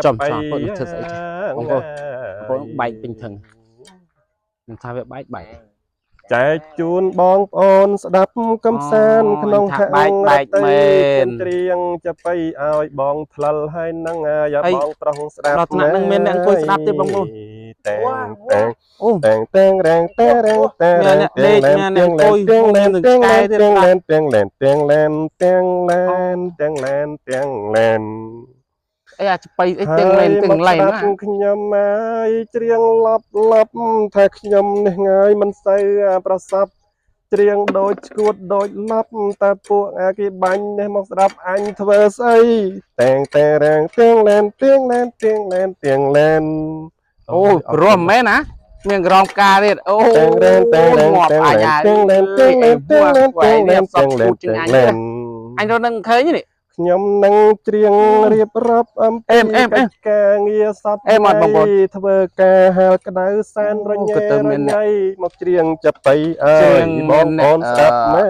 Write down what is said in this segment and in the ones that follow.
chậm sao có được thật sự ông bay bình thường mình thay về bãi bãi ចែកជូនបងប្អូនស្ដាប់កំសាន្តក្នុងខាងរតីខ្ញុំច្រៀងចាប់បីឲ្យបងផ្លិលហើយនឹងយ៉ាបងប្រុសស្ដាប់តែងតែងតែងតែងរែងតែរែងតែរែងទាំងលែនទាំងលែនទាំងលែនទាំងលែនទាំងលែនទាំងលែនទាំងលែនទាំងលែនទាំងលែនទាំងលែន អីអាចទៅអីទាំងលែងទាំងឡៃណា ខ្ញុំហើយច្រៀងឡប់ឡប់ថាខ្ញុំនេះងាយមិនសូវប្រសពច្រៀងដូចឈួតដូចឡប់តែពួកគេបាញ់នេះមកស្ដាប់អញធ្វើស្អីតែងតែរាំងទាំងលែនទាំងលែនទាំងលែនទាំងលែនអូព្រមមែនណាមានក្រមការទៀតអូទាំងលែនទាំងលែនទាំងលែនទាំងលែនទាំងលែនទាំងលែនទាំងលែនទាំងលែនអញរត់នឹងឃើញនេះ ខ្ញុំនឹងច្រៀងរៀបរាប់អំពីកិច្ចការងារសពថ្ងៃធ្វើការហាលក្តៅសែនរញ៉េរញ៉ៃមកច្រៀងចាប់បីអើយបងប្អូនស្ដាប់ណា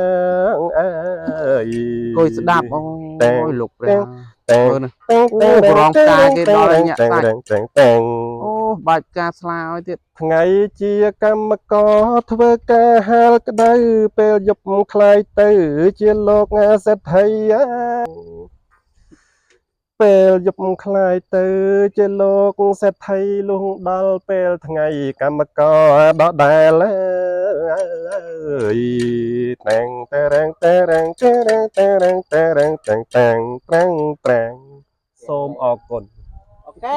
អើយ គួយស្ដាប់អូយលោកព្រះតែងអូក្រមការគេដល់ឲ្យញាក់សាច់តែងអូបាច់ការស្លាឲ្យទៀត ថ្ងៃជាកម្មករធ្វើការហាលក្តៅពេលយប់ខ្លាយទៅជាលោកសេដ្ឋី ពេលយប់ខ្លាយទៅជាលោកសេដ្ឋីលុះដល់ពេលថ្ងៃកម្មករដដែលតែងតែរែងតែរែងតែរែងតែរែងតែរែងតែងតែងប្រាំងប្រាំងសូមអរគុណ អូខេ